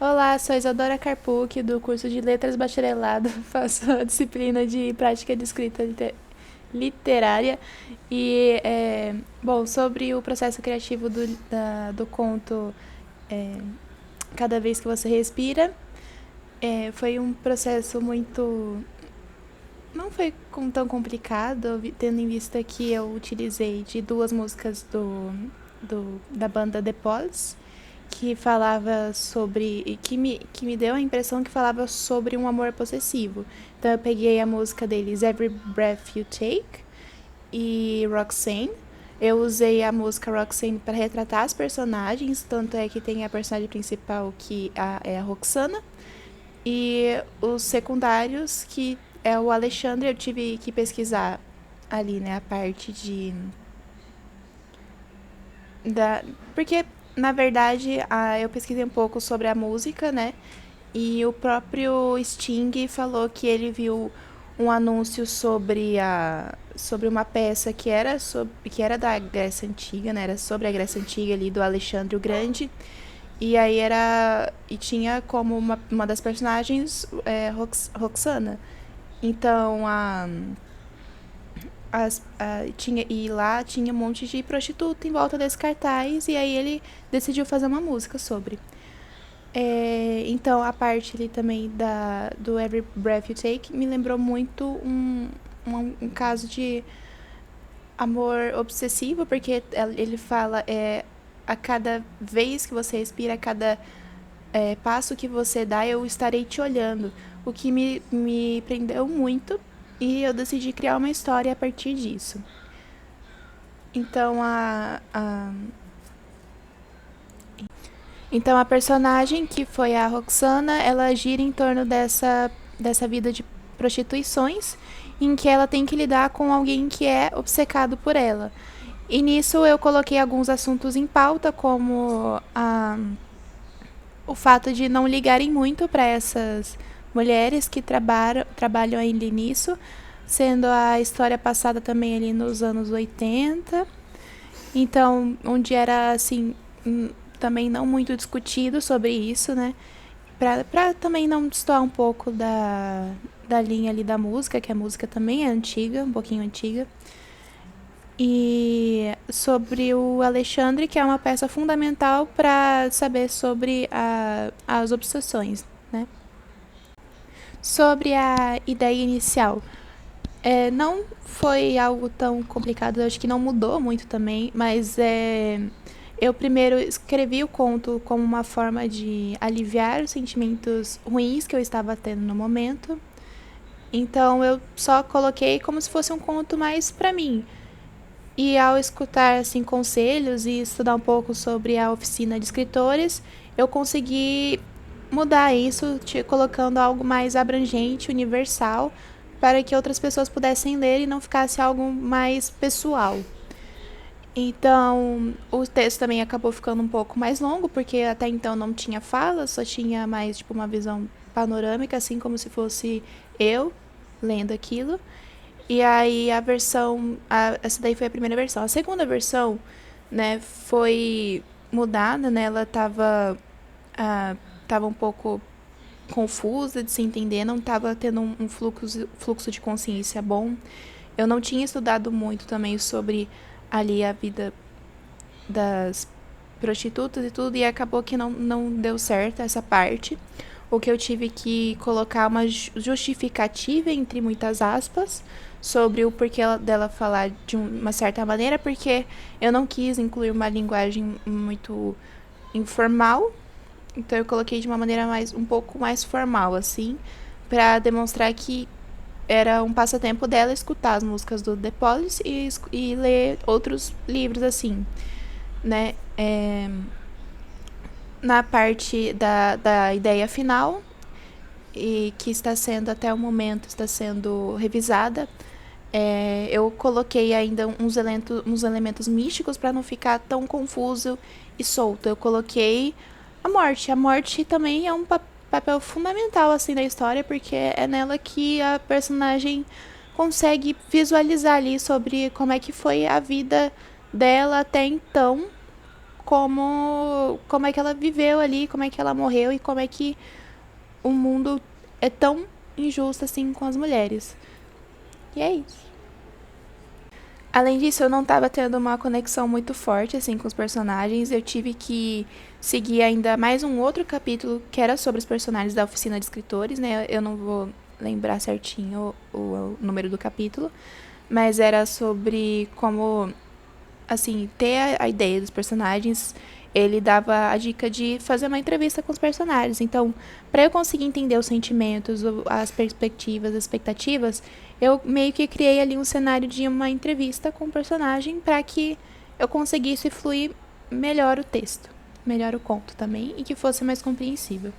Olá, sou Isadora Carpucci, do curso de Letras Bacharelado. Faço a disciplina de Prática de Escrita Literária. Bom, sobre o processo criativo do conto Cada Vez que Você Respira, foi um processo muito. Não foi tão complicado, tendo em vista que eu utilizei de duas músicas da banda The Police, que falava sobre. Que me deu a impressão que falava sobre um amor possessivo. Então eu peguei a música deles Every Breath You Take e Roxanne. Eu usei a música Roxanne para retratar as personagens, tanto é que tem a personagem principal é a Roxana, e os secundários, que é o Alexandre. Eu tive que pesquisar ali, né, a parte da porque na verdade eu pesquisei um pouco sobre a música, né? E o próprio Sting falou que ele viu um anúncio sobre uma peça que era da Grécia Antiga, né? Era sobre a Grécia Antiga ali do Alexandre o Grande. E aí e tinha como uma das personagens Roxana. Então e lá tinha um monte de prostituta em volta desse cartaz, e aí ele decidiu fazer uma música sobre. Então a parte ali também do Every Breath You Take me lembrou muito um caso de amor obsessivo, porque ele fala a cada vez que você respira, a cada passo que você dá, eu estarei te olhando. O que me prendeu muito, e eu decidi criar uma história a partir disso. Então então a personagem, que foi a Roxana, ela gira em torno dessa vida de prostituições, em que ela tem que lidar com alguém que é obcecado por ela. E nisso eu coloquei alguns assuntos em pauta, como o fato de não ligarem muito para essas mulheres que trabalham ali nisso, sendo a história passada também ali nos anos 80. Então, onde era assim, também não muito discutido sobre isso, né? Pra também não destoar um pouco da linha ali da música, que a música também é antiga, um pouquinho antiga. E sobre o Alexandre, que é uma peça fundamental para saber sobre as obsessões, né? Sobre a ideia inicial, não foi algo tão complicado, eu acho que não mudou muito também, mas eu primeiro escrevi o conto como uma forma de aliviar os sentimentos ruins que eu estava tendo no momento. Então eu só coloquei como se fosse um conto mais para mim. E ao escutar assim conselhos e estudar um pouco sobre a oficina de escritores, eu consegui mudar isso, colocando algo mais abrangente, universal, para que outras pessoas pudessem ler e não ficasse algo mais pessoal. Então, o texto também acabou ficando um pouco mais longo, porque até então não tinha fala, só tinha mais tipo uma visão panorâmica, assim como se fosse eu lendo aquilo. E aí essa daí foi a primeira versão. A segunda versão, né, foi mudada, né? Ela tava um pouco confusa de se entender, não estava tendo um fluxo de consciência bom. Eu não tinha estudado muito também sobre ali a vida das prostitutas e tudo, e acabou que não deu certo essa parte. O que eu tive que colocar uma justificativa, entre muitas aspas, sobre o porquê dela falar de uma certa maneira, porque eu não quis incluir uma linguagem muito informal. Então eu coloquei de uma maneira um pouco mais formal, assim, para demonstrar que era um passatempo dela escutar as músicas do The Police e ler outros livros, assim, né? Na parte da ideia final, e que está sendo até o momento está sendo revisada, eu coloquei ainda uns elementos místicos para não ficar tão confuso e solto. Eu coloquei a morte. A morte também é um papel fundamental assim na história, porque é nela que a personagem consegue visualizar ali sobre como é que foi a vida dela até então, como é que ela viveu ali, como é que ela morreu e como é que o mundo é tão injusto assim com as mulheres. E é isso. Além disso, eu não estava tendo uma conexão muito forte assim com os personagens. Eu tive que seguir ainda mais um outro capítulo que era sobre os personagens da oficina de escritores, né? Eu não vou lembrar certinho o número do capítulo, mas era sobre como assim, ter a ideia dos personagens. Ele dava a dica de fazer uma entrevista com os personagens. Então, para eu conseguir entender os sentimentos, as perspectivas, as expectativas, eu meio que criei ali um cenário de uma entrevista com o personagem para que eu conseguisse fluir melhor o texto, melhor o conto também e que fosse mais compreensível.